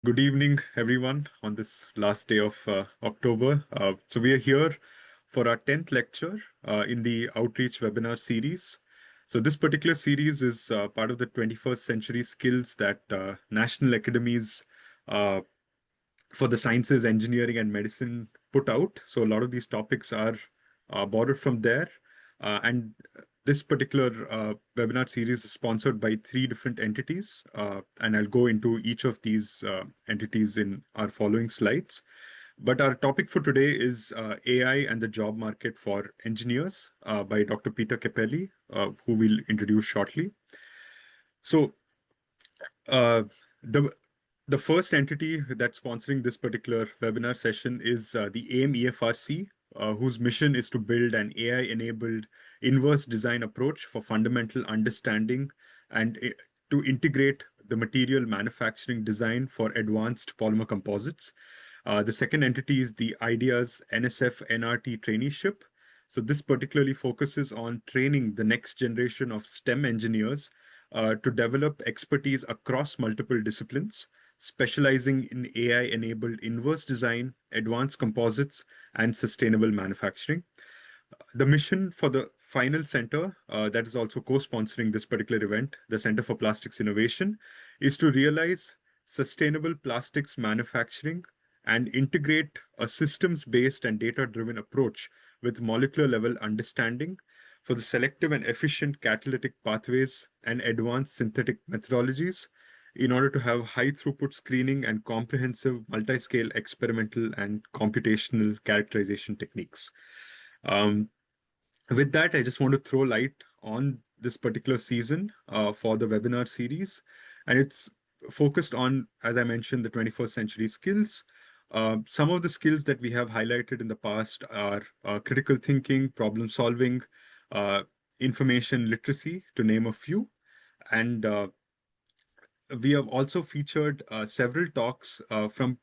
Good evening, everyone, on this last day of October. So we are here for our 10th lecture in the Outreach webinar series. So this particular series is part of the 21st Century Skills that national academies uh, for the sciences, engineering, and medicine put out. So a lot of these topics are borrowed from there. And this particular webinar series is sponsored by three different entities. And I'll go into each of these entities in our following slides. But our topic for today is AI and the job market for engineers by Dr. Peter Cappelli, who we'll introduce shortly. So uh, the the first entity that's sponsoring this particular webinar session is the AIM EFRC, whose mission is to build an AI-enabled inverse design approach for fundamental understanding and to integrate the material manufacturing design for advanced polymer composites. The second entity is the IDEA's NSF NRT traineeship. So this particularly focuses on training the next generation of STEM engineers to develop expertise across multiple disciplines, specializing in AI-enabled inverse design, advanced composites, and sustainable manufacturing. The mission for the final center, that is also co-sponsoring this particular event, the Center for Plastics Innovation, is to realize sustainable plastics manufacturing and integrate a systems-based and data-driven approach with molecular-level understanding for the selective and efficient catalytic pathways and advanced synthetic methodologies in order to have high throughput screening and comprehensive multi-scale experimental and computational characterization techniques. Um, with that, I just want to throw light on this particular season for the webinar series. And it's focused on, as I mentioned, the 21st century skills. Some of the skills that we have highlighted in the past are critical thinking, problem solving, uh, information literacy, to name a few. And we have also featured several talks from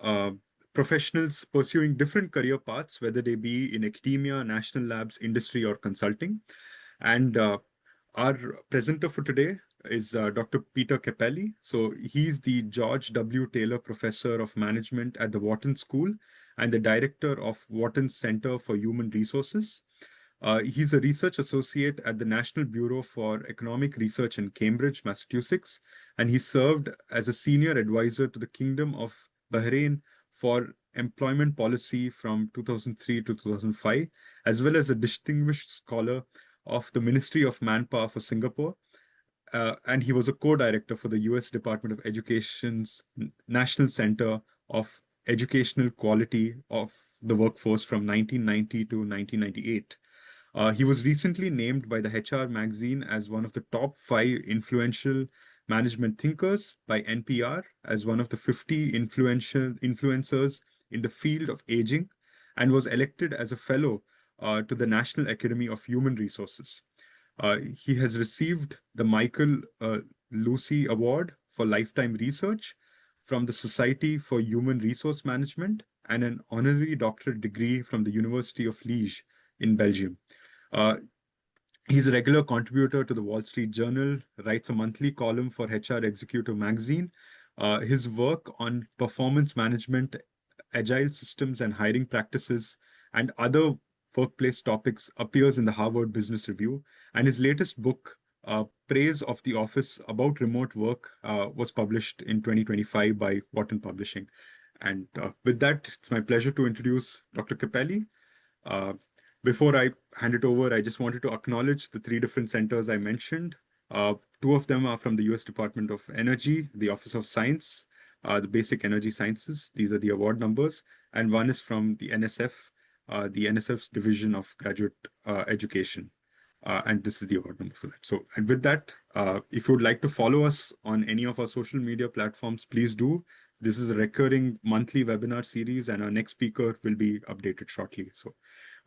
uh, professionals pursuing different career paths, whether they be in academia, national labs, industry, or consulting. And our presenter for today is Dr. Peter Cappelli. So he's the George W. Taylor Professor of Management at the Wharton School and the Director of Wharton's Center for Human Resources. He's a research associate at the National Bureau for Economic Research in Cambridge, Massachusetts, and he served as a senior advisor to the Kingdom of Bahrain for employment policy from 2003 to 2005, as well as a distinguished scholar of the Ministry of Manpower for Singapore. And he was a co-director for the US Department of Education's National Center of Educational Quality of the Workforce from 1990 to 1998. He was recently named by the HR magazine as one of the top 5 influential management thinkers by NPR, as one of the 50 influencers in the field of aging, and was elected as a fellow to the National Academy of Human Resources. He has received the Michael Lucy Award for Lifetime Research from the Society for Human Resource Management and an honorary doctorate degree from the University of Liège in Belgium. He's a regular contributor to the Wall Street Journal, writes a monthly column for HR Executive magazine. His work on performance management, agile systems, and hiring practices, and other workplace topics appears in the Harvard Business Review. And his latest book, Praise of the Office about remote work, was published in 2025 by Wharton Publishing. And with that, it's my pleasure to introduce Dr. Cappelli. Before I hand it over, I just wanted to acknowledge the three different centers I mentioned. Two of them are from the US Department of Energy, the Office of Science, the Basic Energy Sciences. These are the award numbers. And one is from the NSF, the NSF's Division of Graduate Education. And this is the award number for that. So, and with that, if you would like to follow us on any of our social media platforms, please do. This is a recurring monthly webinar series, and our next speaker will be updated shortly. So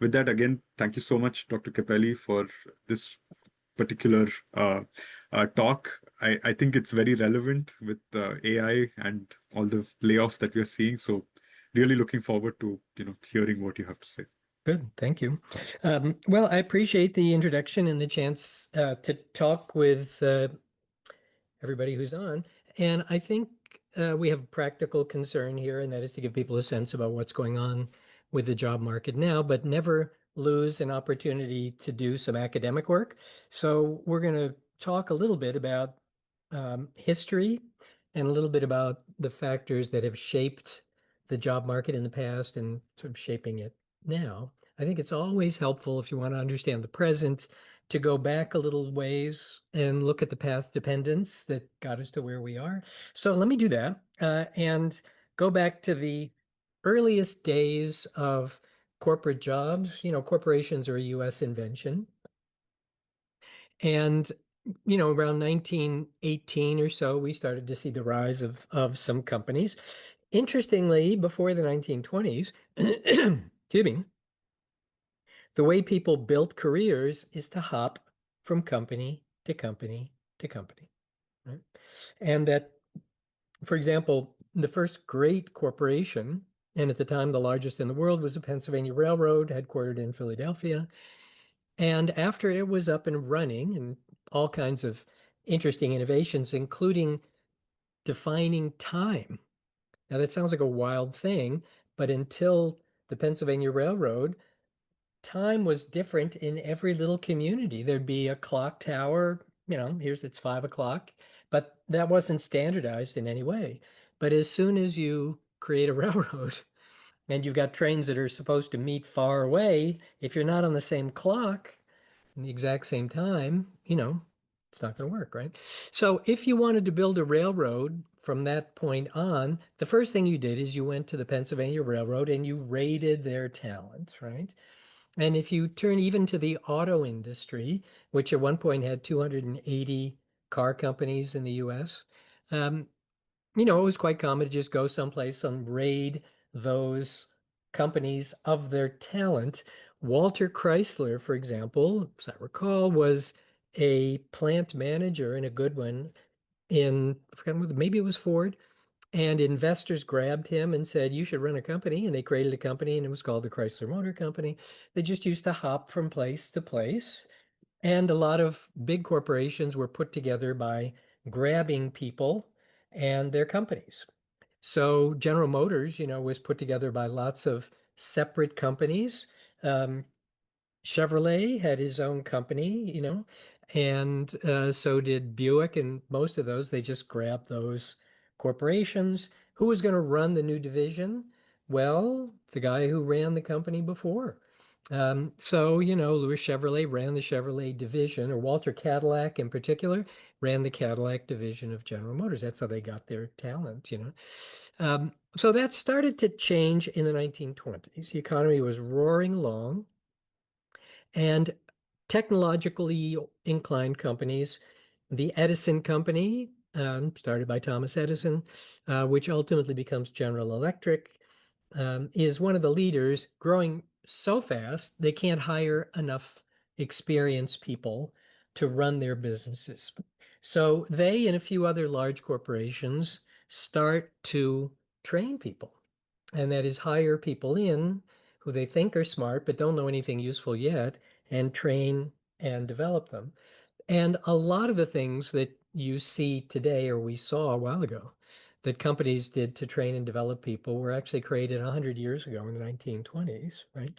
with that, again, thank you so much, Dr. Cappelli, for this particular talk. I think it's very relevant with AI and all the layoffs that we are seeing. So really looking forward to hearing what you have to say. Good, thank you. Well, I appreciate the introduction and the chance to talk with everybody who's on. And I think we have a practical concern here, and that is to give people a sense about what's going on with the job market now, but never lose an opportunity to do some academic work. So we're going to talk a little bit about history and a little bit about the factors that have shaped the job market in the past and sort of shaping it now. I think it's always helpful if you want to understand the present to go back a little ways and look at the path dependence that got us to where we are. So let me do that and go back to the earliest days of corporate jobs. You know, corporations are a US invention. And, you know, around 1918 or so, we started to see the rise of some companies. Interestingly, before the 1920s, excuse me, the way people built careers is to hop from company to company to company. Right? And that, for example, the first great corporation, and at the time the largest in the world, was the Pennsylvania Railroad, headquartered in Philadelphia. And after it was up and running, and all kinds of interesting innovations, including defining time. Now, that sounds like a wild thing, but until the Pennsylvania Railroad, time was different in every little community. There'd be a clock tower, you know, here's it's 5 o'clock, but that wasn't standardized in any way. But as soon as you create a railroad and you've got trains that are supposed to meet far away, if you're not on the same clock in the exact same time, you know, it's not going to work, right? So if you wanted to build a railroad from that point on, the first thing you did is you went to the Pennsylvania Railroad and you rated their talent, right? And if you turn even to the auto industry, which at one point had 280 car companies in the US, um, you know, it was quite common to just go someplace and raid those companies of their talent. Walter Chrysler, for example, as I recall, was a plant manager and a good one in, I forgot whether maybe it was Ford. And investors grabbed him and said, you should run a company. And they created a company and it was called the Chrysler Motor Company. They just used to hop from place to place. And a lot of big corporations were put together by grabbing people and their companies. So General Motors, you know, was put together by lots of separate companies. Um, Chevrolet had his own company, you know, and so did Buick, and most of those, they just grabbed those corporations. Who was going to run the new division? Well, the guy who ran the company before. So, you know, Louis Chevrolet ran the Chevrolet division, or Walter Cadillac in particular ran the Cadillac division of General Motors. That's how they got their talent, you know. So that started to change in the 1920s. The economy was roaring along. And technologically inclined companies, the Edison Company, started by Thomas Edison, which ultimately becomes General Electric, is one of the leaders, growing so fast they can't hire enough experienced people to run their businesses. So they and a few other large corporations start to train people, and that is hire people in who they think are smart but don't know anything useful yet, and train and develop them. And a lot of the things that you see today, or we saw a while ago, that companies did to train and develop people were actually created 100 years ago in the 1920s, right?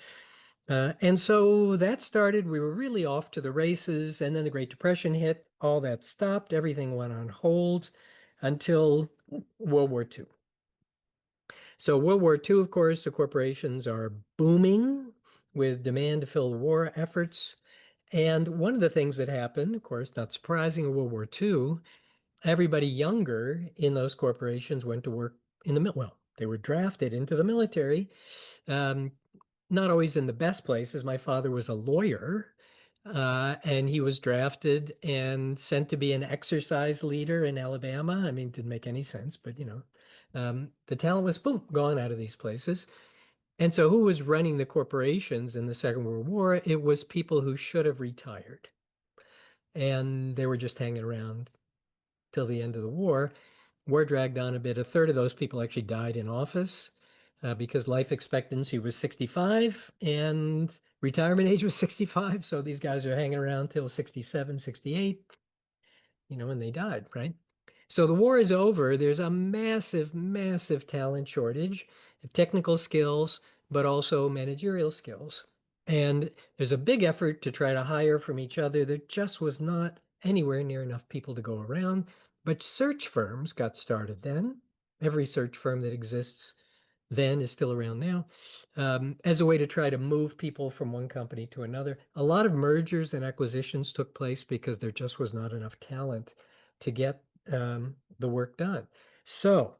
And so that started, we were really off to the races, and then the Great Depression hit, all that stopped, everything went on hold until World War II. So World War II, of course, the corporations are booming with demand to fill the war efforts. And one of the things that happened, of course, not surprising in World War II, everybody younger in those corporations went to work in the, well, they were drafted into the military. Um, not always in the best places. My father was a lawyer, and he was drafted and sent to be an exercise leader in Alabama. I mean, it didn't make any sense, but you know, the talent was boom, gone out of these places. And so, who was running the corporations in the Second World War? It was people who should have retired, and they were just hanging around till the end of the war. War dragged on a bit. A third of those people actually died in office because life expectancy was 65 and retirement age was 65. So these guys are hanging around till 67, 68, you know, and they died, right? So the war is over. There's a massive, massive talent shortage of technical skills, but also managerial skills. And there's a big effort to try to hire from each other. There just was not anywhere near enough people to go around. But search firms got started then. Every search firm that exists then is still around now, as a way to try to move people from one company to another. A lot of mergers and acquisitions took place because there just was not enough talent to get the work done. So,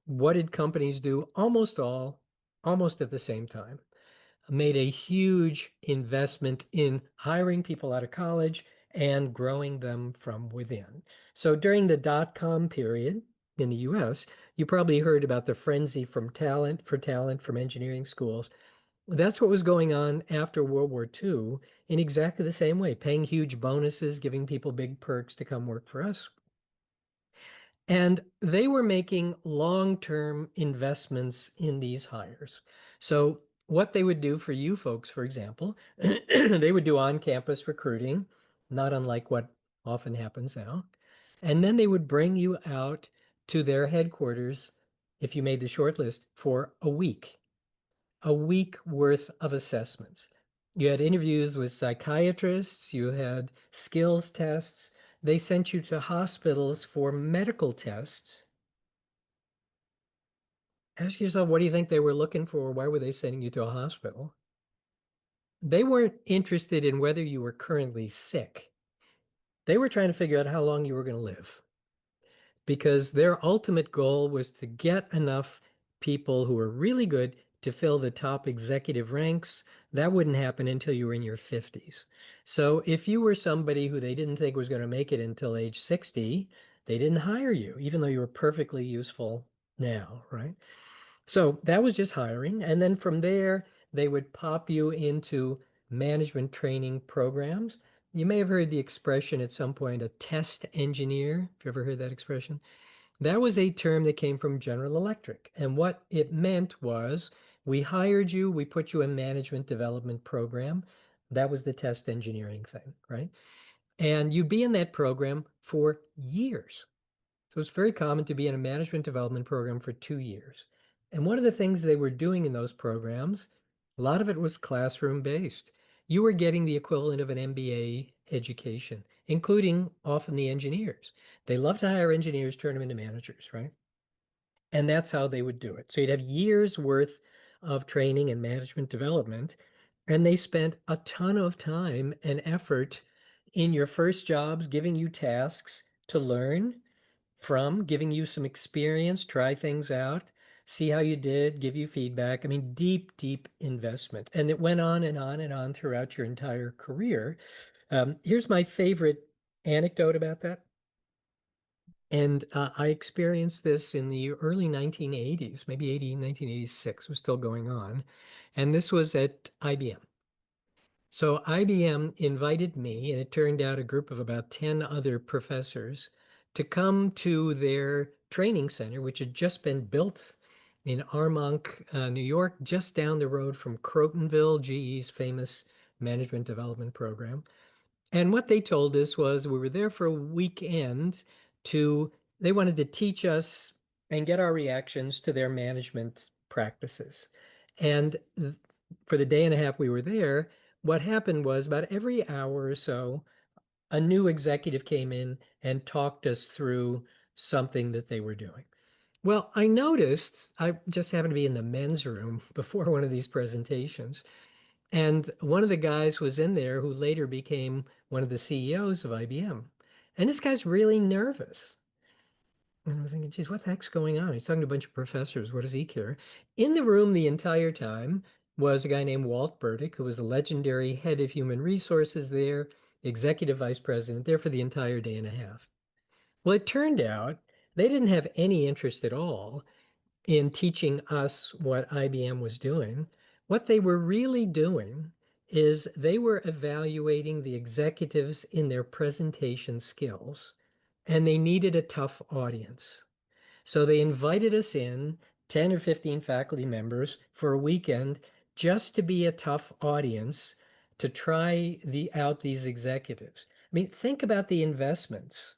what did companies do? Almost all, almost at the same time, made a huge investment in hiring people out of college and growing them from within. So during the dot-com period in the US, you probably heard about the frenzy for talent from engineering schools. That's what was going on after World War II in exactly the same way, paying huge bonuses, giving people big perks to come work for us. And they were making long-term investments in these hires. So what they would do for you folks, for example, they would do on-campus recruiting, not unlike what often happens now. And then they would bring you out to their headquarters if you made the short list for a week worth of assessments. You had interviews with psychiatrists, you had skills tests. They sent you to hospitals for medical tests. Ask yourself, what do you think they were looking for? Why were they sending you to a hospital? They weren't interested in whether you were currently sick. They were trying to figure out how long you were going to live, because their ultimate goal was to get enough people who were really good to fill the top executive ranks. That wouldn't happen until you were in your 50s. So if you were somebody who they didn't think was going to make it until age 60, they didn't hire you, even though you were perfectly useful now, right? So that was just hiring. And then from there, they would pop you into management training programs. You may have heard the expression at some point, a test engineer. Have you ever heard that expression? That was a term that came from General Electric. And what it meant was we hired you, we put you in management development program. That was the test engineering thing, right? And you'd be in that program for years. So it's very common to be in a management development program for 2 years. And one of the things they were doing in those programs, a lot of it was classroom based. You were getting the equivalent of an MBA education, including often the engineers. They love to hire engineers, turn them into managers, right? And that's how they would do it. So you'd have years worth of training and management development. And they spent a ton of time and effort in your first jobs, giving you tasks to learn from, giving you some experience, try things out, see how you did, give you feedback. I mean, deep, deep investment. And it went on and on and on throughout your entire career. Here's my favorite anecdote about that. And I experienced this in the early 1980s, maybe 1986 was still going on. And this was at IBM. So IBM invited me, and it turned out a group of about 10 other professors to come to their training center, which had just been built in Armonk, New York, just down the road from Crotonville, GE's famous management development program. And what they told us was we were there for a weekend to, they wanted to teach us and get our reactions to their management practices. And for the day and a half we were there, what happened was about every hour or so, a new executive came in and talked us through something that they were doing. Well, I noticed I just happened to be in the men's room before one of these presentations. And one of the guys was in there who later became one of the CEOs of IBM. And this guy's really nervous. And I was thinking, geez, what the heck's going on? He's talking to a bunch of professors. What does he care? In the room the entire time was a guy named Walt Burdick, who was the legendary head of human resources there, executive vice president there for the entire day and a half. Well, it turned out they didn't have any interest at all in teaching us what IBM was doing. What they were really doing is they were evaluating the executives in their presentation skills, and they needed a tough audience. So they invited us in, 10 or 15 faculty members, for a weekend just to be a tough audience to try out these executives. I mean, think about the investments.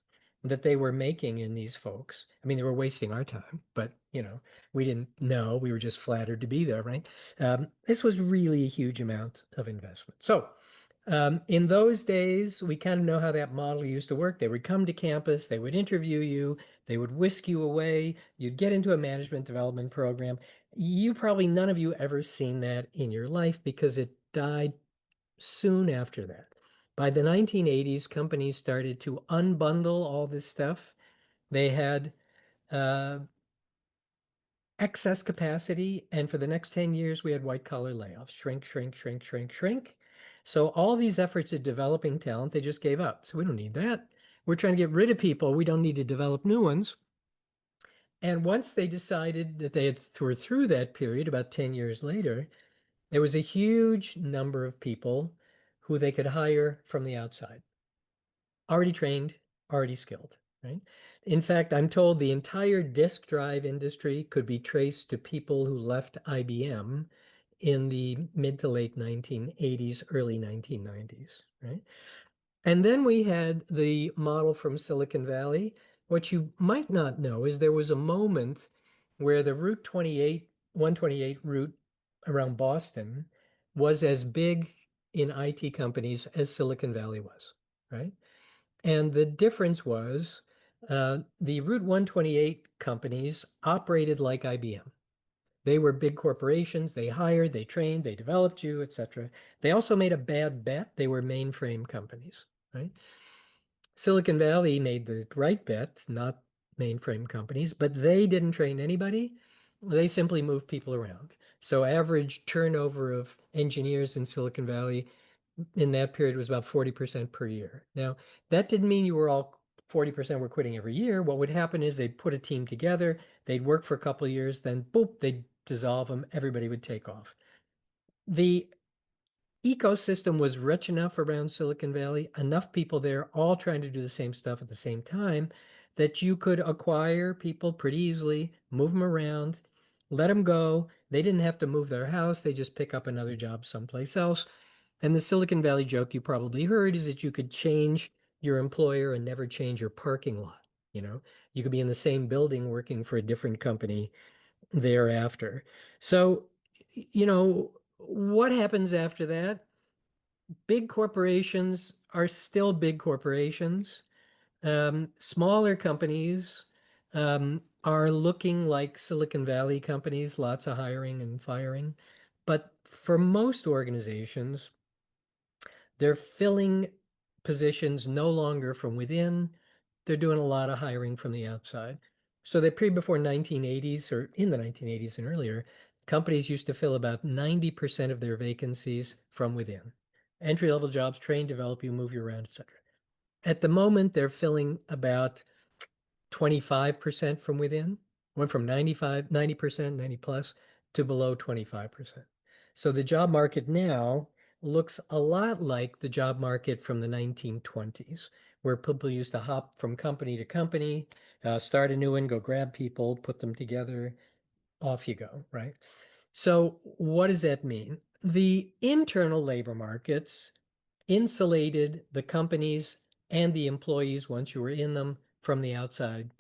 that they were making in these folks. I mean, they were wasting our time, but we didn't know. We were just flattered to be there, right? This was really a huge amount of investment. So in those days, we kind of know how that model used to work. They would come to campus, they would interview you, they would whisk you away, you'd get into a management development program. You probably, none of you ever seen that in your life because it died soon after that. By the 1980s, companies started to unbundle all this stuff. They had uh, excess capacity, and for the next 10 years, we had white collar layoffs, shrink, shrink, shrink, shrink, shrink. So all these efforts at developing talent, they just gave up. So we don't need that. We're trying to get rid of people. We don't need to develop new ones. And once they decided that were through that period, about 10 years later, there was a huge number of people who they could hire from the outside, already trained, already skilled, right? In fact, I'm told the entire disk drive industry could be traced to people who left IBM in the mid to late 1980s, early 1990s, right? And then we had the model from Silicon Valley. What you might not know is there was a moment where the Route 28, 128 route around Boston was as big in IT companies as Silicon Valley was, right? And the difference was the Route 128 companies operated like IBM. They were big corporations. They hired, they trained, they developed you, etc. They also made a bad bet. They were mainframe companies, right? Silicon Valley made the right bet, not mainframe companies, but they didn't train anybody. They simply moved people around. So average turnover of engineers in Silicon Valley in that period was about 40% per year. Now, that didn't mean you were all 40% were quitting every year. What would happen is they'd put a team together, they'd work for a couple of years, then boop, they'd dissolve them, everybody would take off. The ecosystem was rich enough around Silicon Valley, enough people there all trying to do the same stuff at the same time that you could acquire people pretty easily, move them around, let them go. They didn't have to move their house, they just pick up another job someplace else. And the Silicon Valley joke you probably heard is that you could change your employer and never change your parking lot. You could be in the same building working for a different company thereafter. So, what happens after that? Big corporations are still big corporations. Smaller companies are looking like Silicon Valley companies, lots of hiring and firing. But for most organizations, they're filling positions no longer from within. They're doing a lot of hiring from the outside. So the period before 1980s or in the 1980s and earlier, companies used to fill about 90% of their vacancies from within. Entry-level jobs, train, develop you, move you around, etc. At the moment, they're filling about 25% from within, went from 90%, 90 plus to below 25%. So the job market now looks a lot like the job market from the 1920s, where people used to hop from company to company, start a new one, go grab people, put them together, off you go, right? So what does that mean? The internal labor markets insulated the companies and the employees once you were in them from the outside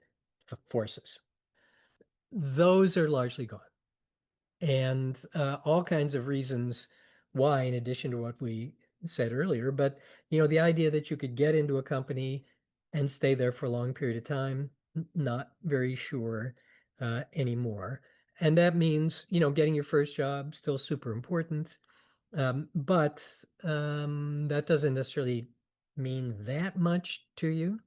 forces. Those are largely gone. And all kinds of reasons why, in addition to what we said earlier. But, the idea that you could get into a company and stay there for a long period of time, not very sure anymore. And that means, getting your first job still super important. But that doesn't necessarily mean that much to you.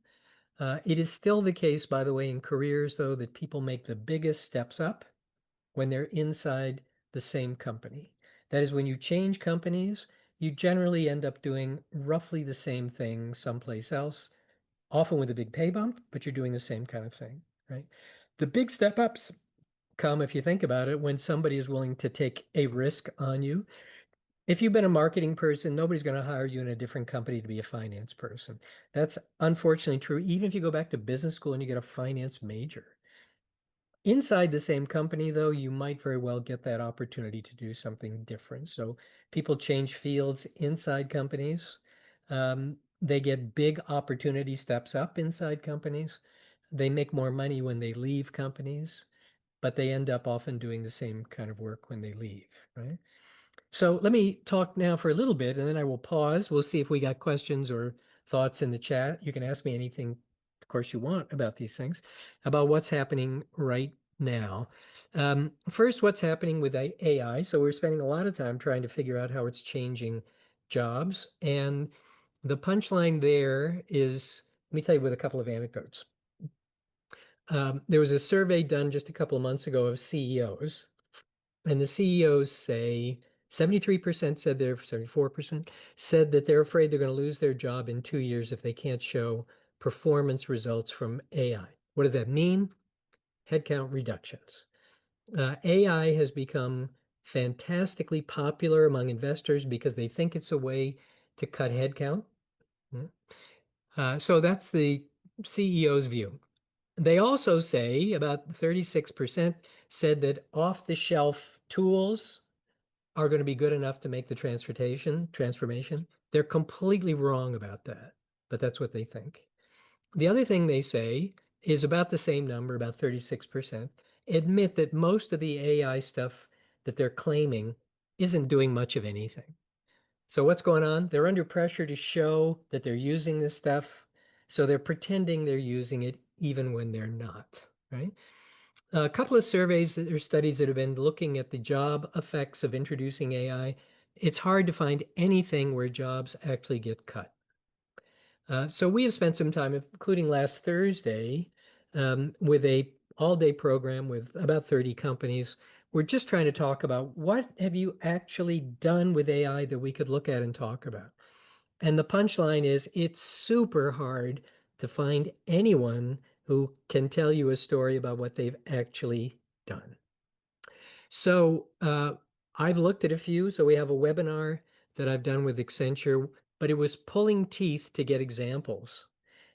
It is still the case, by the way, in careers, though, that people make the biggest steps up when they're inside the same company. That is, when you change companies, you generally end up doing roughly the same thing someplace else, often with a big pay bump, but you're doing the same kind of thing, right? The big step ups come, if you think about it, when somebody is willing to take a risk on you. If you've been a marketing person, nobody's going to hire you in a different company to be a finance person. That's unfortunately true, even if you go back to business school and you get a finance major. Inside the same company, though, you might very well get that opportunity to do something different. So people change fields inside companies. They get big opportunity steps up inside companies. They make more money when they leave companies, but they end up often doing the same kind of work when they leave, right? So let me talk now for a little bit and then I will pause. We'll see if we got questions or thoughts in the chat. You can ask me anything, of course, you want about these things, about what's happening right now. First, what's happening with AI? So we're spending a lot of time trying to figure out how it's changing jobs. And the punchline there is, let me tell you with a couple of anecdotes. There was a survey done just a couple of months ago of CEOs, and the CEOs say 73% said 74% said that they're afraid they're going to lose their job in 2 years if they can't show performance results from AI. What does that mean? Headcount reductions. AI has become fantastically popular among investors because they think it's a way to cut headcount. So that's the CEO's view. They also say about 36% said that off-the-shelf tools are going to be good enough to make the transformation. They're completely wrong about that, but that's what they think. The other thing they say is about the same number, about 36%, admit that most of the AI stuff that they're claiming isn't doing much of anything. So what's going on? They're under pressure to show that they're using this stuff. So they're pretending they're using it even when they're not, right? A couple of surveys or studies that have been looking at the job effects of introducing AI. It's hard to find anything where jobs actually get cut. So we have spent some time, including last Thursday, with a all-day program with about 30 companies. We're just trying to talk about what have you actually done with AI that we could look at and talk about. And the punchline is it's super hard to find anyone who can tell you a story about what they've actually done. So I've looked at a few. So we have a webinar that I've done with Accenture, but it was pulling teeth to get examples.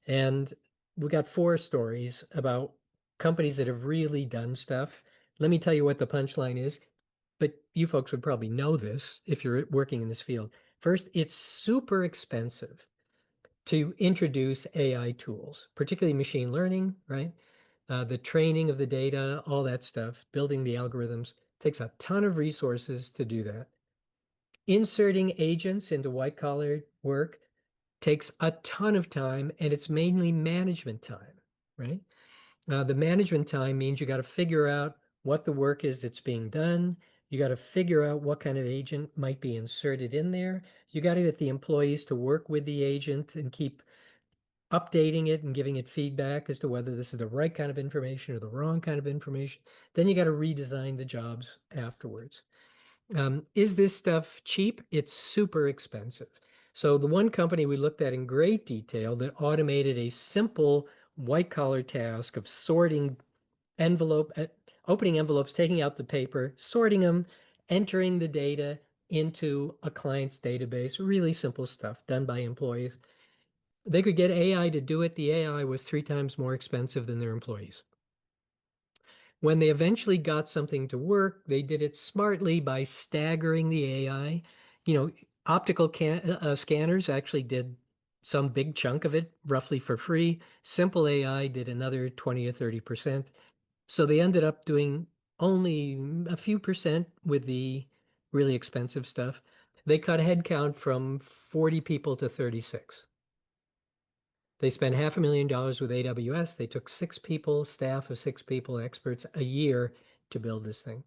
And we got 4 stories about companies that have really done stuff. Let me tell you what the punchline is, but you folks would probably know this if you're working in this field. First, it's super expensive to introduce AI tools, particularly machine learning, right? The training of the data, all that stuff, building the algorithms takes a ton of resources to do that. Inserting agents into white collar work takes a ton of time, and it's mainly management time, right? The management time means you got to figure out what the work is that's being done. You got to figure out what kind of agent might be inserted in there. You got to get the employees to work with the agent and keep updating it and giving it feedback as to whether this is the right kind of information or the wrong kind of information. Then you got to redesign the jobs afterwards. Is this stuff cheap? It's super expensive. So the one company we looked at in great detail that automated a simple white collar task of sorting opening envelopes, taking out the paper, sorting them, entering the data into a client's database, really simple stuff done by employees. They could get AI to do it. The AI was 3 times more expensive than their employees. When they eventually got something to work, they did it smartly by staggering the AI. You know, optical scanners actually did some big chunk of it roughly for free. Simple AI did another 20 or 30%. So they ended up doing only a few percent with the really expensive stuff. They cut headcount from 40 people to 36. They spent $500,000 with AWS. They took 6 people, staff of 6 people, experts a year to build this thing.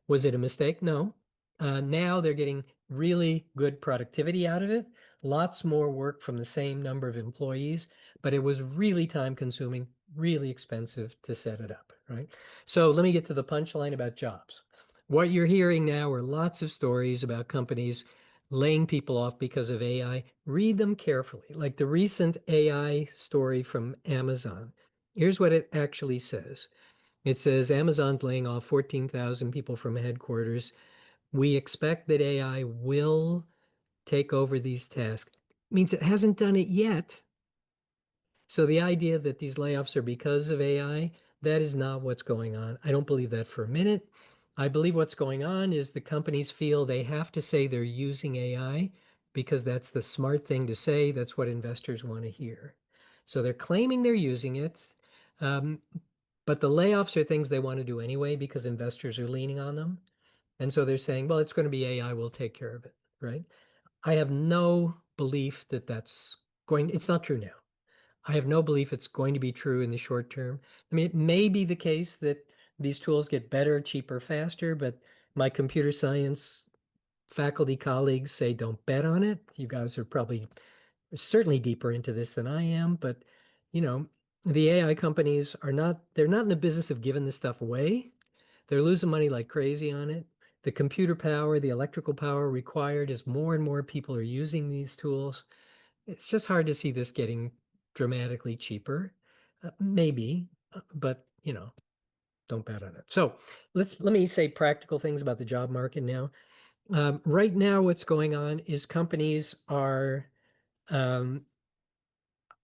Was it a mistake? No. Now they're getting really good productivity out of it, lots more work from the same number of employees, but it was really time consuming, really expensive to set it up, right? So let me get to the punchline about jobs. What you're hearing now are lots of stories about companies laying people off because of AI. Read them carefully, like the recent AI story from Amazon. Here's what it actually says. It says Amazon's laying off 14,000 people from headquarters. We expect that AI will take over these tasks. Means it hasn't done it yet. So the idea that these layoffs are because of AI, that is not what's going on. I don't believe that for a minute. I believe what's going on is the companies feel they have to say they're using AI because that's the smart thing to say. That's what investors want to hear. So they're claiming they're using it, um, but the layoffs are things they want to do anyway because investors are leaning on them. And so they're saying, well, it's going to be AI, will take care of it, right? I have no belief that it's not true now. I have no belief it's going to be true in the short term. I mean, it may be the case that these tools get better, cheaper, faster, but my computer science faculty colleagues say don't bet on it. You guys are probably certainly deeper into this than I am, but you know, the AI companies they're not in the business of giving this stuff away. They're losing money like crazy on it. The computer power, the electrical power required as more and more people are using these tools. It's just hard to see this getting dramatically cheaper. Maybe, but don't bet on it. So let me say practical things about the job market now. Right now, what's going on is companies are um,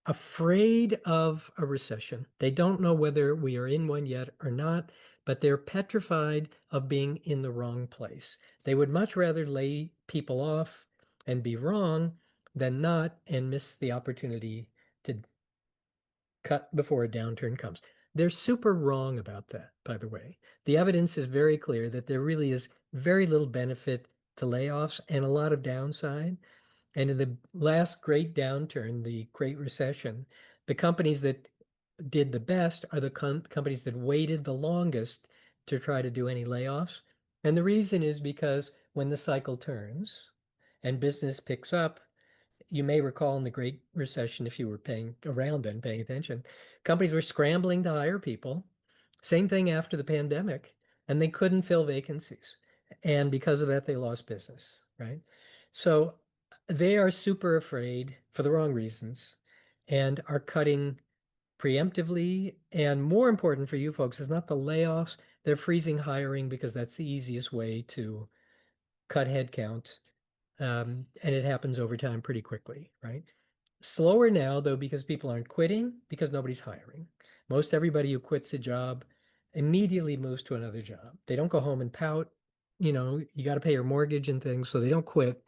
afraid of a recession. They don't know whether we are in one yet or not, but they're petrified of being in the wrong place. They would much rather lay people off and be wrong than not and miss the opportunity to cut before a downturn comes. They're super wrong about that, by the way. The evidence is very clear that there really is very little benefit to layoffs and a lot of downside. And in the last great downturn, the Great Recession, the companies that did the best are the companies that waited the longest to try to do any layoffs. And the reason is because when the cycle turns and business picks up, you may recall in the Great Recession, if you were paying around then, paying attention, companies were scrambling to hire people. Same thing after the pandemic, and they couldn't fill vacancies. And because of that, they lost business, right? So they are super afraid for the wrong reasons and are cutting preemptively. And more important for you folks is not the layoffs, they're freezing hiring because that's the easiest way to cut headcount. And it happens over time pretty quickly, right? Slower now, though, because people aren't quitting, because nobody's hiring. Most everybody who quits a job immediately moves to another job. They don't go home and pout. You got to pay your mortgage and things, so they don't quit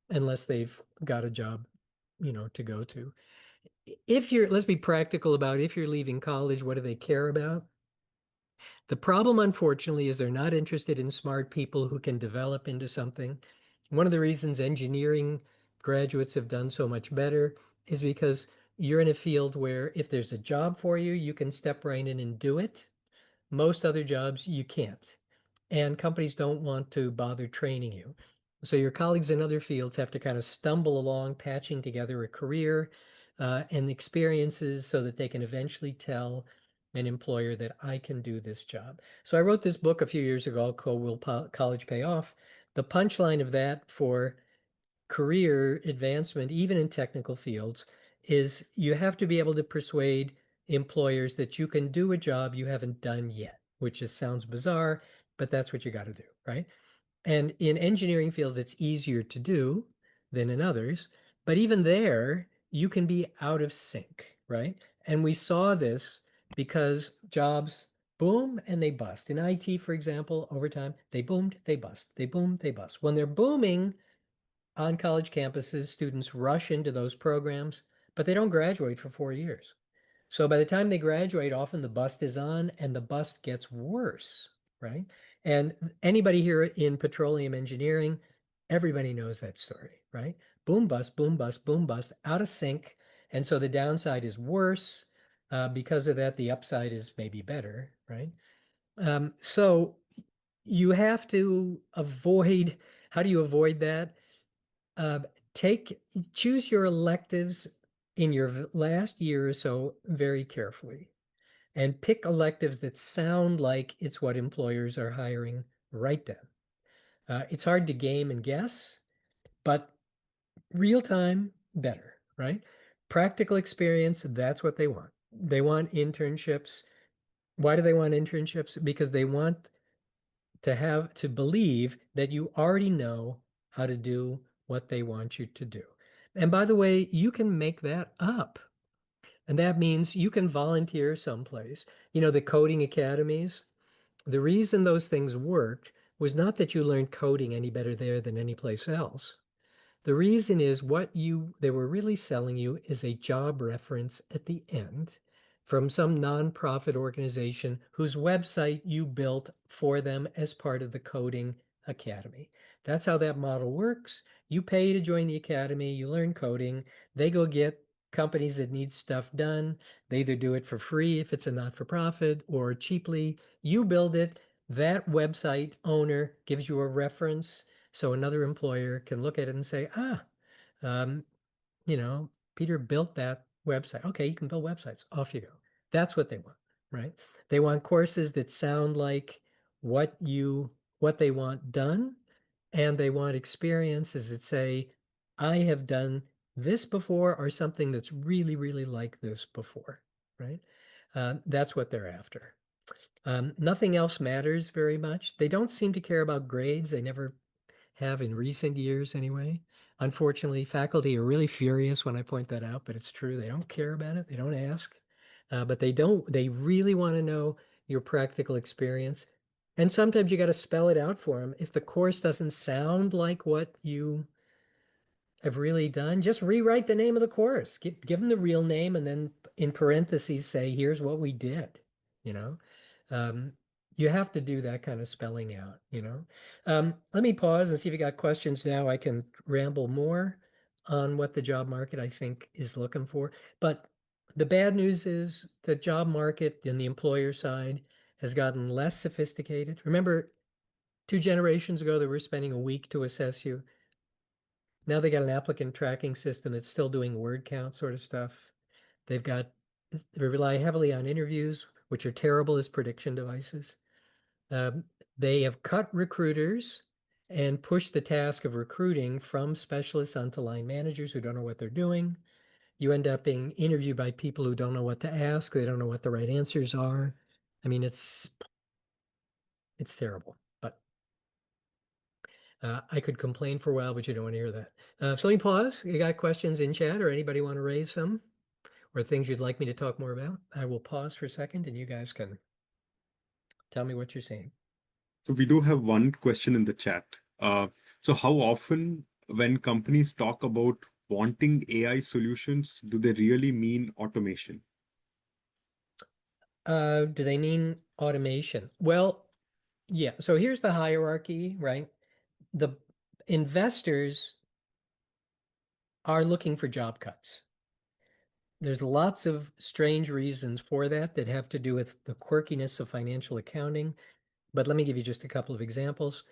unless they've got a job, to go to. Let's be practical about if you're leaving college, what do they care about? The problem, unfortunately, is they're not interested in smart people who can develop into something. One of the reasons engineering graduates have done so much better is because you're in a field where if there's a job for you, you can step right in and do it. Most other jobs, you can't. And companies don't want to bother training you. So your colleagues in other fields have to kind of stumble along, patching together a career and experiences so that they can eventually tell an employer that I can do this job. So I wrote this book a few years ago called Will College Pay Off? The punchline of that for career advancement, even in technical fields, is you have to be able to persuade employers that you can do a job you haven't done yet, which just sounds bizarre, but that's what you got to do, right? And in engineering fields, it's easier to do than in others. But even there, you can be out of sync, right? And we saw this because jobs boom and they bust. In IT, for example, over time, they boomed, they bust, they boom, they bust. When they're booming on college campuses, students rush into those programs, but they don't graduate for 4 years. So by the time they graduate, often the bust is on and the bust gets worse, right? And anybody here in petroleum engineering, everybody knows that story, right? Boom, bust, boom, bust, boom, bust, out of sync. And so the downside is worse. Because of that, the upside is maybe better, right? So you have to avoid, how do you avoid that? Uh, take choose your electives in your last year or so very carefully and pick electives that sound like it's what employers are hiring right then. It's hard to game and guess, but real time, better, right? Practical experience, that's what they want. They want internships. Why do they want internships? Because they want to believe that you already know how to do what they want you to do. And by the way, you can make that up. And that means you can volunteer someplace. The coding academies, the reason those things worked was not that you learned coding any better there than any place else. The reason is they were really selling you is a job reference at the end from some nonprofit organization whose website you built for them as part of the coding academy. That's how that model works. You pay to join the academy, you learn coding, they go get companies that need stuff done. They either do it for free if it's a not-for-profit or cheaply. You build it. That website owner gives you a reference so another employer can look at it and say, um, Peter built that website. Okay, you can build websites. Off you go. That's what they want, right? They want courses that sound like what they want done, and they want experiences that say, I have done this before or something that's really, really like this before, right? That's what they're after. Nothing else matters very much. They don't seem to care about grades. They never have in recent years anyway. Unfortunately, faculty are really furious when I point that out, but it's true. They don't care about it. They don't ask. But they really want to know your practical experience. And sometimes you got to spell it out for them. If the course doesn't sound like what you have really done, just rewrite the name of the course. Give them the real name and then in parentheses say, here's what we did, you know. Um, you have to do that kind of spelling out, you know. Let me pause and see if you got questions now. I can ramble more on what the job market I think is looking for. But the bad news is the job market in the employer side has gotten less sophisticated. Remember, 2 generations ago, they were spending a week to assess you. Now they got an applicant tracking system that's still doing word count sort of stuff. They rely heavily on interviews, which are terrible as prediction devices. Um, they have cut recruiters and pushed the task of recruiting from specialists onto line managers who don't know what they're doing. You end up being interviewed by people who don't know what to ask. They don't know what the right answers are. I mean, it's terrible. But I could complain for a while, but you don't want to hear that. So let me pause. You got questions in chat or anybody want to raise some or things you'd like me to talk more about? I will pause for a second and you guys can tell me what you're seeing. So we do have one question in the chat. So how often when companies talk about wanting AI solutions, do they really mean automation? Do they mean automation? Well, yeah. So here's the hierarchy, right? The investors are looking for job cuts. There's lots of strange reasons for that that have to do with the quirkiness of financial accounting. But let me give you just a couple of examples.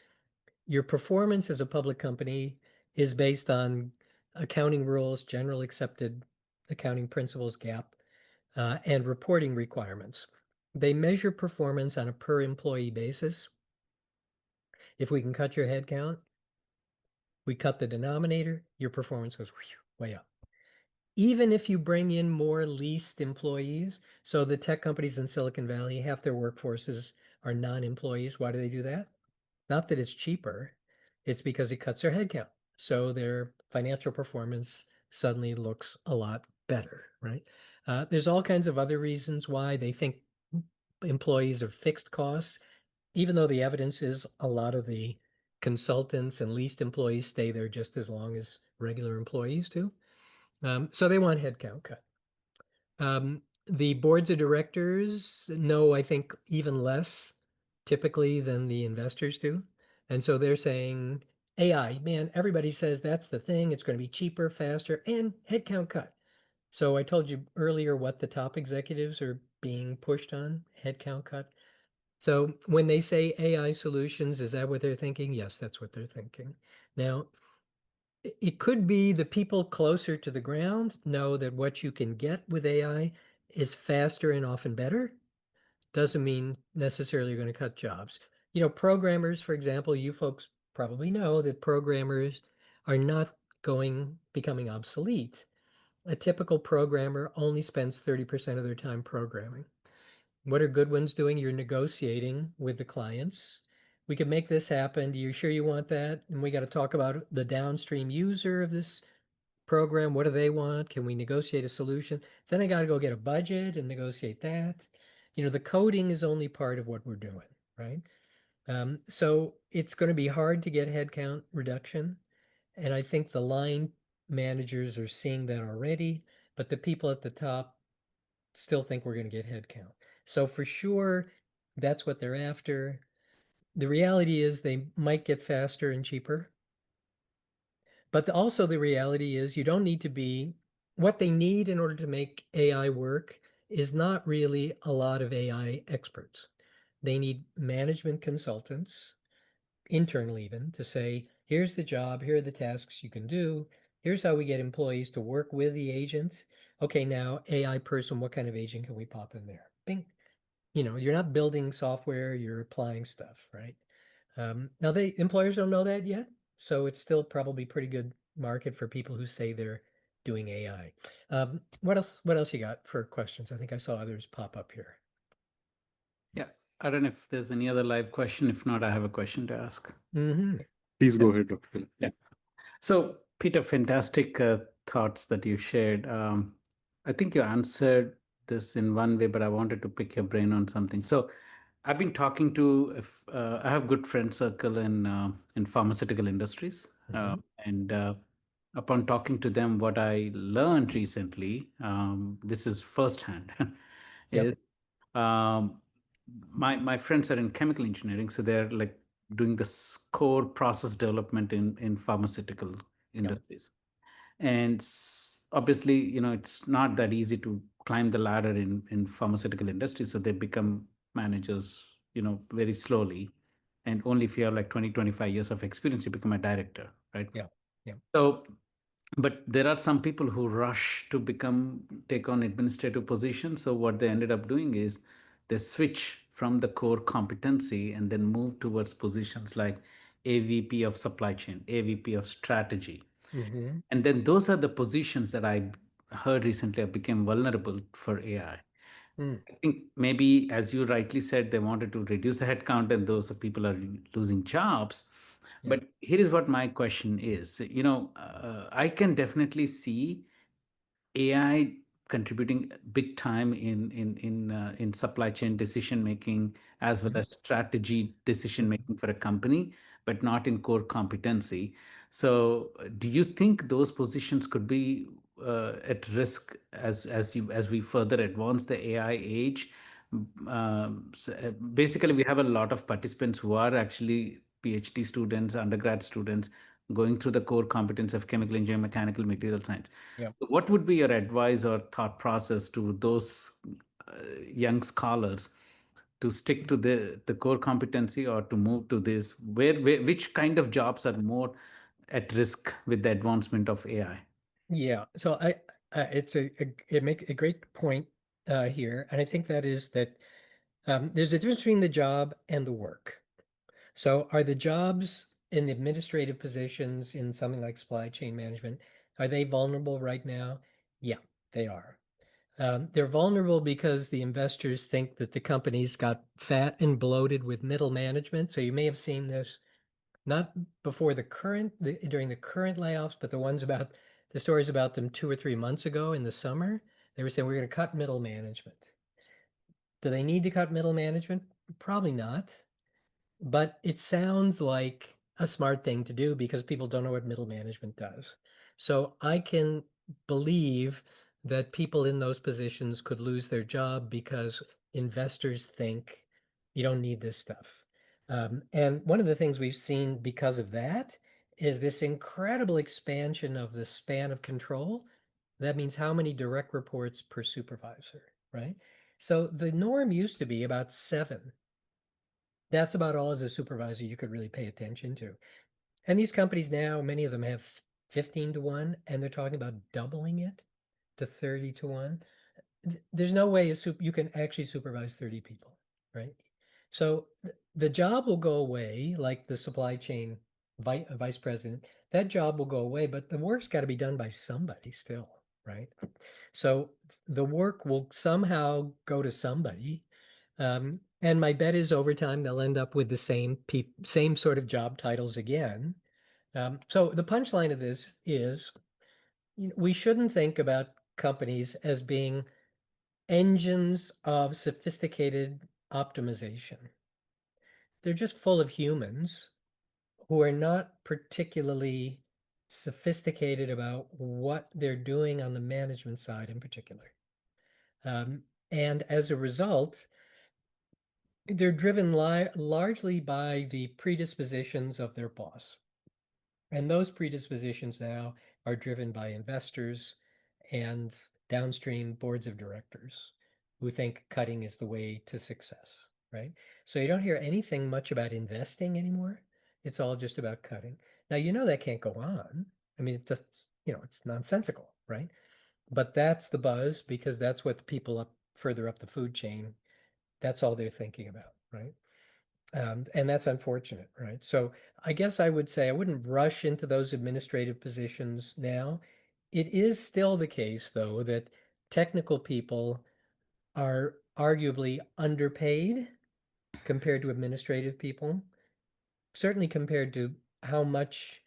Your performance as a public company is based on accounting rules, general accepted accounting principles, GAAP, and reporting requirements. They measure performance on a per employee basis. If we can cut your head count, we cut the denominator, your performance goes way up. Even if you bring in more leased employees, so the tech companies in Silicon Valley, half their workforces are non-employees. Why do they do that? Not that it's cheaper, it's because it cuts their headcount. So their financial performance suddenly looks a lot better, right? There's all kinds of other reasons why they think employees are fixed costs, even though the evidence is a lot of the consultants and leased employees stay there just as long as regular employees do. So they want headcount cut. The boards of directors know, I think, even less typically than the investors do. And so they're saying, AI, man, everybody says that's the thing. It's going to be cheaper, faster, and headcount cut. So I told you earlier what the top executives are being pushed on, headcount cut. So when they say AI solutions, is that what they're thinking? Yes, that's what they're thinking. Now, it could be the people closer to the ground know that what you can get with AI is faster and often better. Doesn't mean necessarily you're going to cut jobs. Programmers, for example, you folks probably know that programmers are not becoming obsolete. A typical programmer only spends 30% of their time programming. What are good ones doing? You're negotiating with the clients. We can make this happen. You sure you want that? And we got to talk about the downstream user of this program. What do they want? Can we negotiate a solution? Then I got to go get a budget and negotiate that. The coding is only part of what we're doing, right? So it's going to be hard to get headcount reduction. And I think the line managers are seeing that already, but the people at the top still think we're going to get headcount. So for sure, that's what they're after. The reality is they might get faster and cheaper. But also the reality is you don't need to be, what they need in order to make AI work is not really a lot of AI experts. They need management consultants, internal even, to say, here's the job, here are the tasks you can do. Here's how we get employees to work with the agent. Okay, now AI person, what kind of agent can we pop in there? Bing. You're not building software, you're applying stuff, right? Now employers don't know that yet, so it's still probably pretty good market for people who say they're doing AI. What else? What else you got for questions? I think I saw others pop up here. Yeah, I don't know if there's any other live question. If not, I have a question to ask. Please go ahead, Dr. Yeah. So, Peter, fantastic thoughts that you shared. I think you answered this in one way, but I wanted to pick your brain on something. So, I've been talking to, I have good friend circle in pharmaceutical industries, and upon talking to them, what I learned recently, this is firsthand, Yep. is um, my friends are in chemical engineering, so they're like doing this core process development in pharmaceutical Yep. industries. And obviously, it's not that easy to climb the ladder in pharmaceutical industry, so they become managers, very slowly. And only if you have like 20-25 years of experience, you become a director, right? Yeah. Yeah. So, but there are some people who rush to take on administrative positions. So what they ended up doing is they switch from the core competency and then move towards positions like AVP of supply chain, AVP of strategy. Mm-hmm. And then those are the positions that I heard recently became vulnerable for AI. Mm. I think maybe, as you rightly said, they wanted to reduce the headcount and those people are losing jobs. Yeah. But here is what my question is. I can definitely see AI contributing big time in supply chain decision making as well Mhm. as strategy decision making for a company, but not in core competency. So, do you think those positions could be at risk as we further advance the AI age? Basically, we have a lot of participants who are actually PhD students, undergrad students, going through the core competence of chemical engineering, mechanical, material science. Yeah. So what would be your advice or thought process to those young scholars to stick to the core competency or to move to this? Which kind of jobs are more at risk with the advancement of AI? Yeah. So it's it make a great point here, and I think that is that there's a difference between the job and the work. So are the jobs in the administrative positions in something like supply chain management, are they vulnerable right now? Yeah, they are. They're vulnerable because the investors think that the companies got fat and bloated with middle management. So you may have seen this not before during the current layoffs, but the stories about them 2 or 3 months ago in the summer. They were saying we're going to cut middle management. Do they need to cut middle management? Probably not. But it sounds like a smart thing to do because people don't know what middle management does. So I can believe that people in those positions could lose their job because investors think you don't need this stuff. And one of the things we've seen because of that is this incredible expansion of the span of control. That means how many direct reports per supervisor, right? So the norm used to be about 7. That's about all as a supervisor you could really pay attention to. And these companies now, many of them have 15 to 1, and they're talking about doubling it to 30 to 1. There's no way you can actually supervise 30 people, right? So the job will go away, like the supply chain vice president. That job will go away, but the work's got to be done by somebody still, right? So the work will somehow go to somebody. And my bet is over time they'll end up with the same sort of job titles again. So the punchline of this is, we shouldn't think about companies as being engines of sophisticated optimization. They're just full of humans who are not particularly sophisticated about what they're doing on the management side in particular. And as a result, they're driven largely by the predispositions of their boss. And those predispositions now are driven by investors and downstream boards of directors who think cutting is the way to success, right? So you don't hear anything much about investing anymore. It's all just about cutting. Now, you know that can't go on. I mean, it just, it's nonsensical, right? But that's the buzz because that's what the people up further up the food chain, that's all they're thinking about, right? And that's unfortunate, right? So I guess I would say I wouldn't rush into those administrative positions now. It is still the case, though, that technical people are arguably underpaid compared to administrative people, certainly compared to how much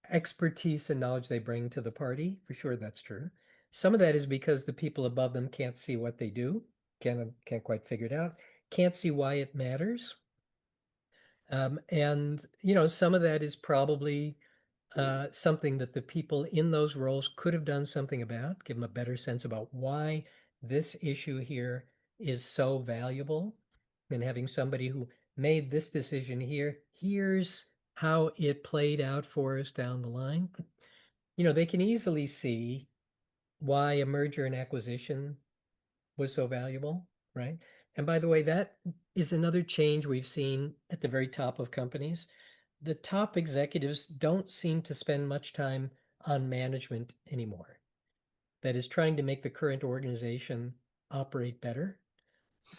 expertise and knowledge they bring to the party. For sure, that's true. Some of that is because the people above them can't see what they do, can't quite figure it out, can't see why it matters. And some of that is probably something that the people in those roles could have done something about, give them a better sense about why this issue here is so valuable, and having somebody who made this decision here, here's how it played out for us down the line. They can easily see why a merger and acquisition was so valuable, right? And by the way, that is another change we've seen at the very top of companies. The top executives don't seem to spend much time on management anymore. That is trying to make the current organization operate better.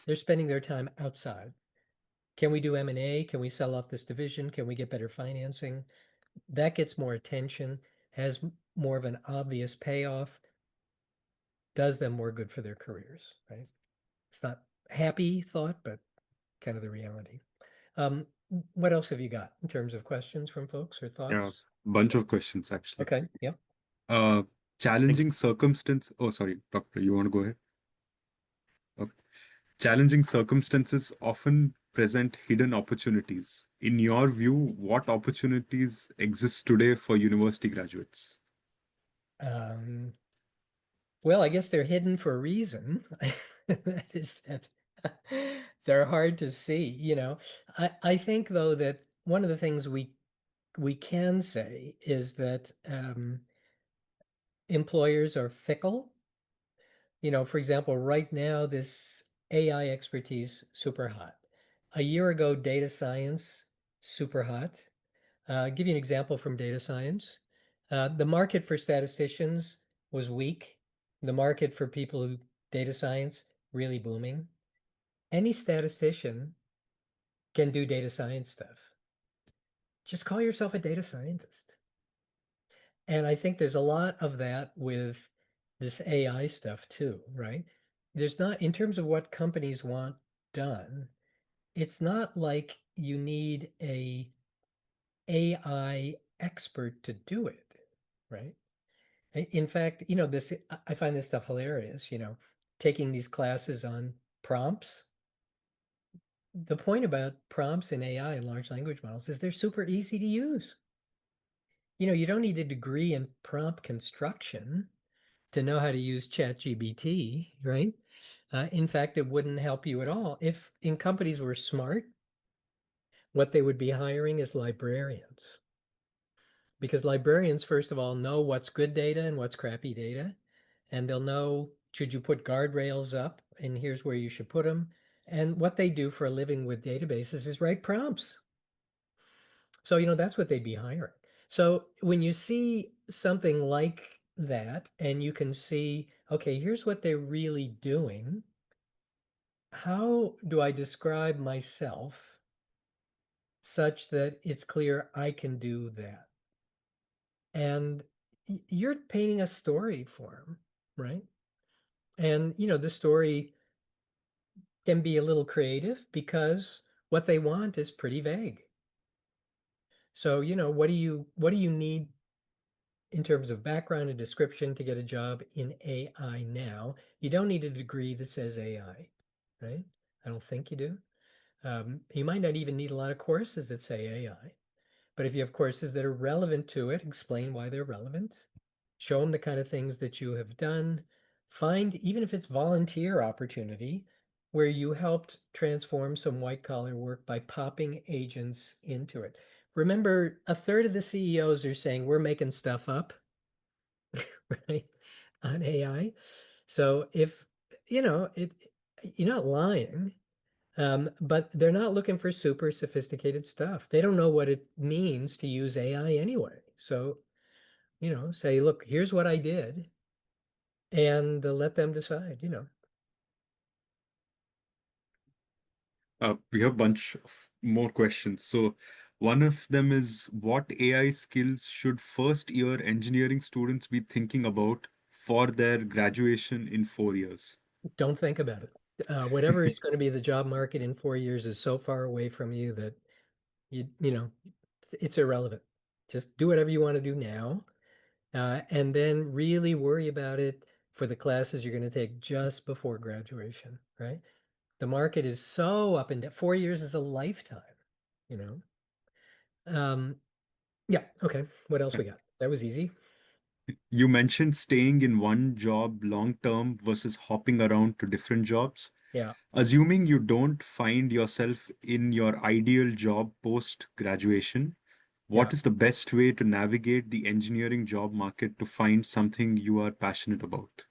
They're spending their time outside. Can we do M&A? Can we sell off this division? Can we get better financing? That gets more attention, has more of an obvious payoff, does them more good for their careers, right? It's not happy thought, but kind of the reality. What else have you got in terms of questions from folks or Yeah, thoughts? bunch of questions actually. Okay, yep. Challenging circumstance. Oh, sorry, doctor, you want to go ahead? Okay. Challenging circumstances often present hidden opportunities. In your view, what opportunities exist today for university graduates? Well, I guess they're hidden for a reason. That is that they're hard to see, I think though that one of the things we can say is that employers are fickle. For example, right now, this AI expertise, super hot. A year ago, data science, super hot. Give you an example from data science. The market for statisticians was weak. The market for people who data science, really booming. Any statistician can do data science stuff. Just call yourself a data scientist. And I think there's a lot of that with this AI stuff too, right? There's not, in terms of what companies want done, it's not like you need a AI expert to do it, right? In fact, this, I find this stuff hilarious, taking these classes on prompts. The point about prompts in AI and large language models is they're super easy to use. You don't need a degree in prompt construction to know how to use ChatGPT, right? In fact, it wouldn't help you at all. If in companies were smart, what they would be hiring is librarians. Because librarians, first of all, know what's good data and what's crappy data. And they'll know, should you put guardrails up? And here's where you should put them. And what they do for a living with databases is write prompts. So, that's what they'd be hiring. So when you see something like that, and you can see, okay, here's what they're really doing. How do I describe myself such that it's clear I can do that? And you're painting a story for them, right? And, the story can be a little creative because what they want is pretty vague. So, what do you need in terms of background and description to get a job in AI now? You don't need a degree that says AI, right? I don't think you do. You might not even need a lot of courses that say AI, But if you have courses that are relevant to it, explain why they're relevant. Show them the kind of things that you have done. Find, even if it's volunteer opportunity, where you helped transform some white collar work by popping agents into it. Remember, a third of the CEOs are saying we're making stuff up, right, on AI. So if, you're not lying, but they're not looking for super sophisticated stuff. They don't know what it means to use AI anyway. So, say, look, here's what I did, and let them decide. We have a bunch of more questions. So one of them is, what AI skills should first-year engineering students be thinking about for their graduation in 4 years? Don't think about it. Whatever is going to be the job market in 4 years is so far away from you that it's irrelevant. Just do whatever you want to do now, and then really worry about it for the classes you're going to take just before graduation, right? The market is so up and down. 4 years is a lifetime, you know? Yeah, okay. What else we got? That was easy. You mentioned staying in one job long term versus hopping around to different jobs. Yeah. Assuming you don't find yourself in your ideal job post graduation, Yeah. what is the best way to navigate the engineering job market to find something you are passionate about?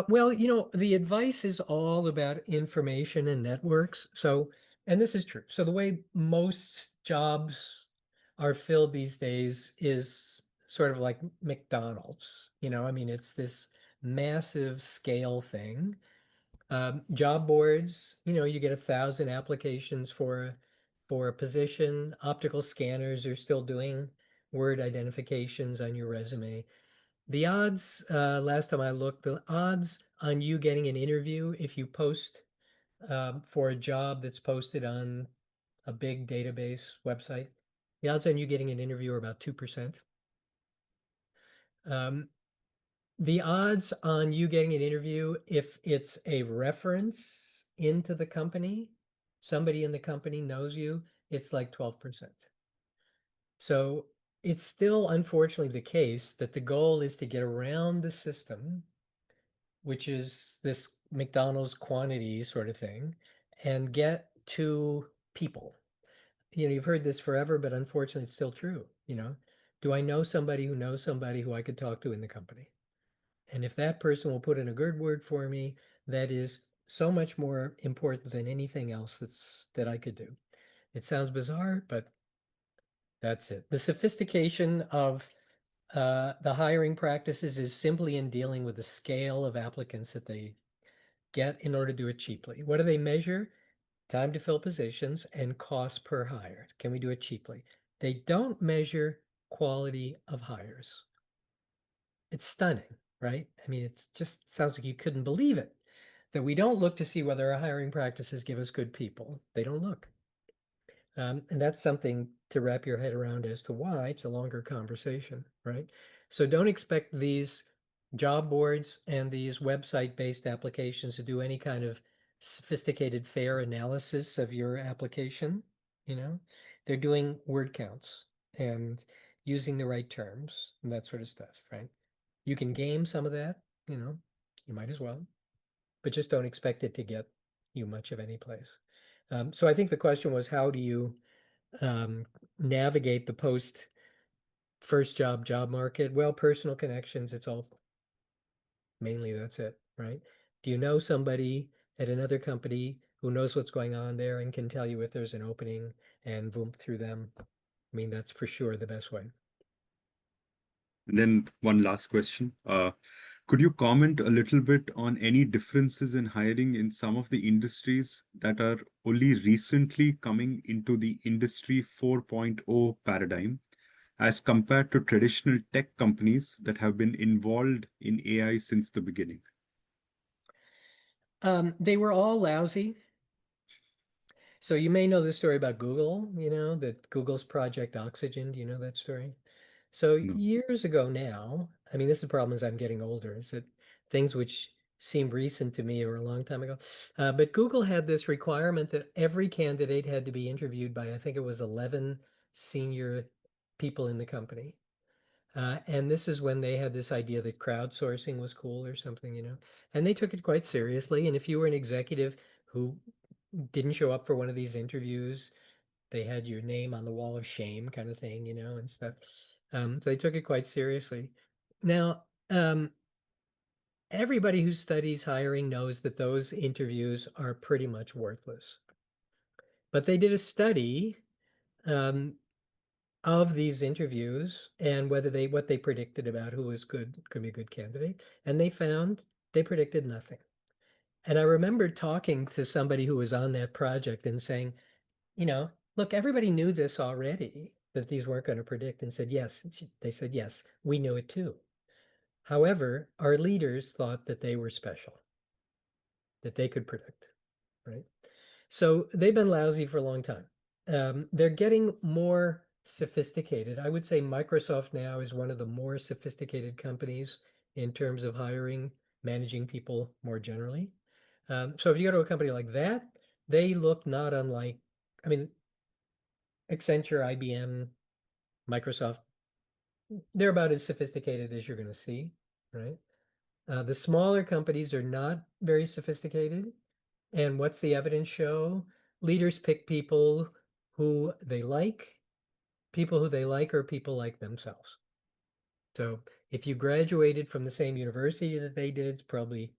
Well, the advice is all about information and networks. So, and this is true. So the way most jobs are filled these days is sort of like McDonald's. I mean, it's this massive scale thing. Job boards, you get 1,000 applications for a position. Optical scanners are still doing word identifications on your resume. The odds, last time I looked, the odds on you getting an interview if you post for a job that's posted on a big database website, the odds on you getting an interview are about 2%. Um, the odds on you getting an interview, if it's a reference into the company, somebody in the company knows you, it's like 12%. So it's still unfortunately the case that the goal is to get around the system, which is this McDonald's quantity sort of thing, and get to people. You've heard this forever, but unfortunately, it's still true. Do I know somebody who knows somebody who I could talk to in the company? And if that person will put in a good word for me, that is so much more important than anything else that I could do. It sounds bizarre, but that's it. The sophistication of the hiring practices is simply in dealing with the scale of applicants that they get in order to do it cheaply. What do they measure? Time to fill positions and cost per hire. Can we do it cheaply? They don't measure quality of hires. It's stunning, right? I mean, it just sounds like you couldn't believe it, that we don't look to see whether our hiring practices give us good people. They don't look. And that's something to wrap your head around as to why. It's a longer conversation, right? So don't expect these job boards and these website-based applications to do any kind of sophisticated fair analysis of your application. They're doing word counts and using the right terms and that sort of stuff, right? You can game some of that, you might as well, but just don't expect it to get you much of any place. So I think the question was, how do you navigate the post first job market? Well, personal connections, it's all mainly that's it, right? Do you know somebody at another company who knows what's going on there and can tell you if there's an opening, and boom through them? I mean, that's for sure the best way. And then one last question. Could you comment a little bit on any differences in hiring in some of the industries that are only recently coming into the Industry 4.0 paradigm as compared to traditional tech companies that have been involved in AI since the beginning? They were all lousy. So you may know the story about Google, that Google's Project Oxygen. Do you know that story? So No. years ago now, I mean, this is the problem as I'm getting older, is that things which seem recent to me or a long time ago. But Google had this requirement that every candidate had to be interviewed by, I think it was 11 senior people in the company. And this is when they had this idea that crowdsourcing was cool or something, and they took it quite seriously. And if you were an executive who didn't show up for one of these interviews, they had your name on the wall of shame kind of thing, and stuff. So they took it quite seriously. Now, everybody who studies hiring knows that those interviews are pretty much worthless. But they did a study of these interviews and what they predicted about who was good, could be a good candidate. And they found they predicted nothing. And I remember talking to somebody who was on that project and saying, look, everybody knew this already, that these weren't going to predict, and said, yes. They said, yes, we knew it too. However, our leaders thought that they were special, that they could predict, right? So they've been lousy for a long time. They're getting more sophisticated. I would say Microsoft now is one of the more sophisticated companies in terms of hiring, managing people more generally. So if you go to a company like that, they look not unlike, I mean, Accenture, IBM, Microsoft, they're about as sophisticated as you're going to see, right? The smaller companies are not very sophisticated. And what's the evidence show? Leaders pick people who they like. People who they like are people like themselves. So if you graduated from the same university that they did, it's probably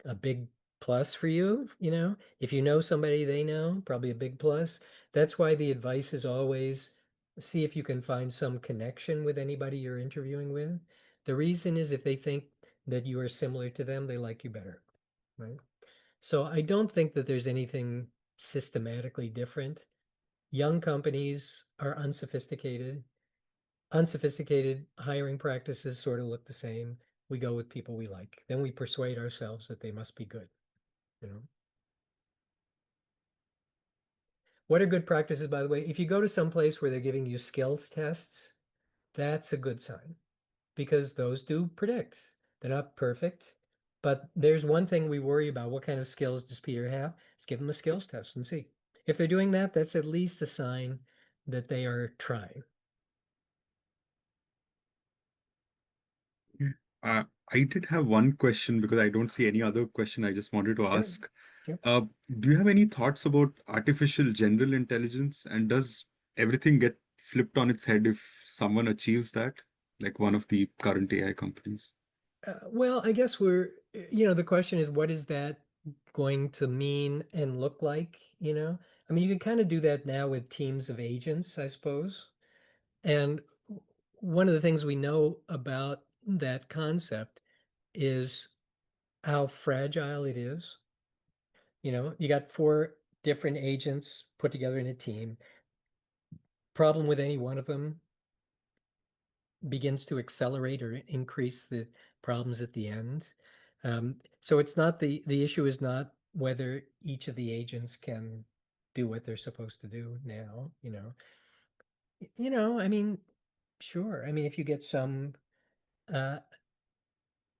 a big plus for you, If you know somebody they know, probably a big plus. That's why the advice is always see if you can find some connection with anybody you're interviewing with. The reason is if they think that you are similar to them, they like you better, right? So I don't think that there's anything systematically different. Young companies are unsophisticated. Unsophisticated hiring practices sort of look the same. We go with people we like. Then we persuade ourselves that they must be good, you know. What are good practices, by the way? If you go to some place where they're giving you skills tests, that's a good sign because those do predict. They're not perfect, but there's one thing we worry about. What kind of skills does Peter have? Let's give him a skills test and see. If they're doing that, that's at least a sign that they are trying. Uh, I did have one question because I don't see any other question I just wanted to Sure, ask. sure. Do you have any thoughts about artificial general intelligence, and does everything get flipped on its head if someone achieves that, like one of the current AI companies? Well, I guess the question is, what is that going to mean and look like, I mean, you can kind of do that now with teams of agents, I suppose. And one of the things we know about that concept is how fragile it is. You got four different agents put together in a team. Problem with any one of them begins to accelerate or increase the problems at the end. So it's not the issue is not whether each of the agents can do what they're supposed to do now, I mean, sure. I mean, if you get some uh,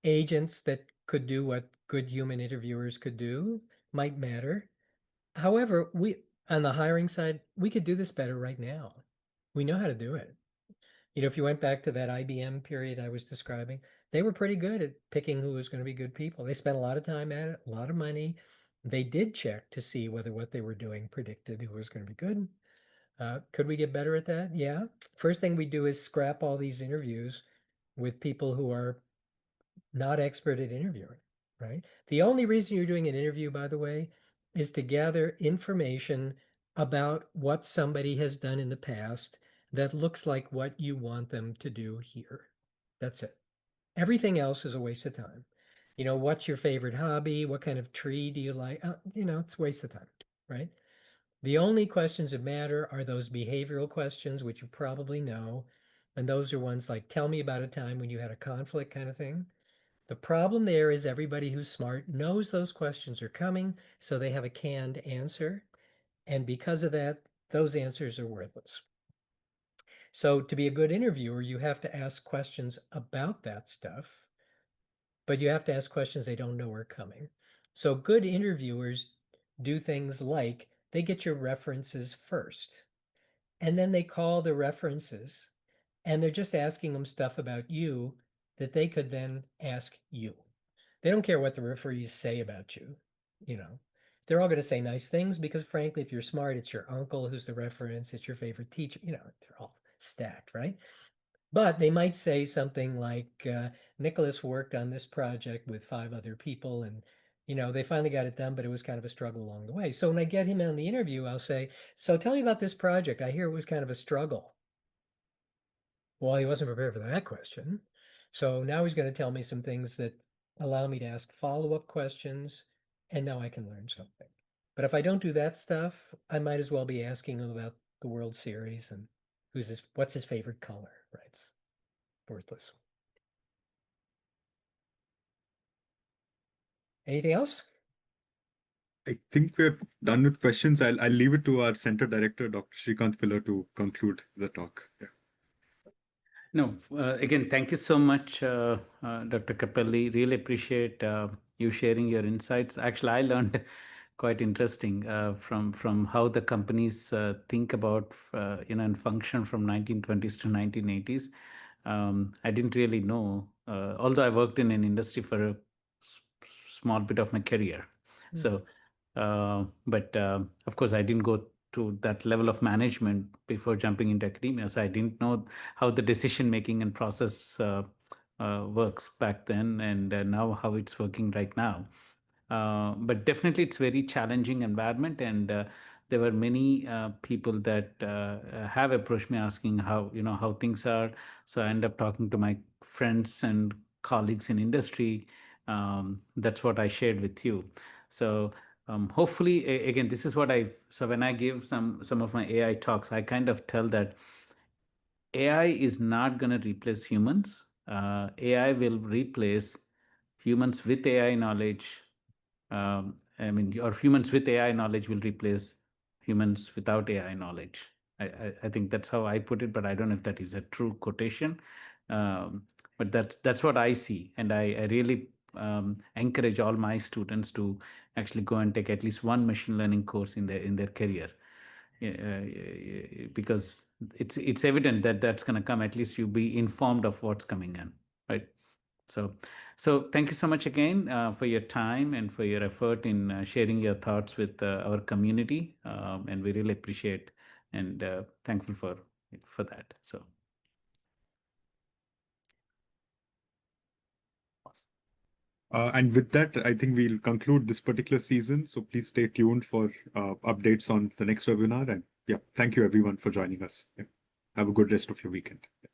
agents that could do what good human interviewers could do, might matter. However, we on the hiring side, we could do this better right now. We know how to do it. If you went back to that IBM period I was describing, they were pretty good at picking who was going to be good people. They spent a lot of time at it, a lot of money. They did check to see whether what they were doing predicted who was going to be good. Could we get better at that? Yeah. First thing we do is scrap all these interviews with people who are not expert at interviewing, right? The only reason you're doing an interview, by the way, is to gather information about what somebody has done in the past that looks like what you want them to do here. That's it. Everything else is a waste of time. What's your favorite hobby? What kind of tree do you like? It's a waste of time, right? The only questions that matter are those behavioral questions, which you probably know. And those are ones like, tell me about a time when you had a conflict kind of thing. The problem there is everybody who's smart knows those questions are coming, so they have a canned answer. And because of that, those answers are worthless. So to be a good interviewer, you have to ask questions about that stuff, but you have to ask questions they don't know are coming. So good interviewers do things like they get your references first. and then they call the references, and they're just asking them stuff about you that they could then ask you. They don't care what the referees say about you, you know. They're all going to say nice things because, frankly, if you're smart, it's your uncle who's the reference, it's your favorite teacher, you know, they're all stacked, right? But they might say something like, Nicholas worked on this project with 5 other people, and you know, they finally got it done, but it was kind of a struggle along the way. So when I get him on the interview, I'll say, so tell me about this project. I hear it was kind of a struggle. Well, he wasn't prepared for that question. So now he's going to tell me some things that allow me to ask follow-up questions, and now I can learn something. But if I don't do that stuff, I might as well be asking him about the World Series and what's his favorite color, right? It's worthless. Anything else? I think we're done with questions. I'll leave it to our center director, Dr. Srikanth Pillar, to conclude the talk. Yeah. No, again, thank you so much, Dr. Cappelli. Really appreciate you sharing your insights. Actually, I learned quite interesting from how the companies think about and function from 1920s to 1980s. I didn't really know, although I worked in an industry for a small bit of my career. So, but of course, I didn't go to that level of management before jumping into academia. So I didn't know how the decision making and process works back then, and now how it's working right now. But definitely, it's very challenging environment, and there were many people that have approached me asking how things are. So I end up talking to my friends and colleagues in industry. That's what I shared with you. So hopefully, again, this is what so when I give some of my AI talks, I kind of tell that AI is not going to replace humans. AI will replace humans with AI knowledge. Or humans with AI knowledge will replace humans without AI knowledge. I think that's how I put it, but I don't know if that is a true quotation. But that's what I see, and I really encourage all my students to actually go and take at least one machine learning course in their career, because it's evident that that's going to come. At least you'll be informed of what's coming in, right? So thank you so much again for your time and for your effort in sharing your thoughts with our community, and we really appreciate and thankful for that. So. And with that, I think we'll conclude this particular season. So please stay tuned for updates on the next webinar. And yeah, thank you everyone for joining us. Yeah. Have a good rest of your weekend. Yeah.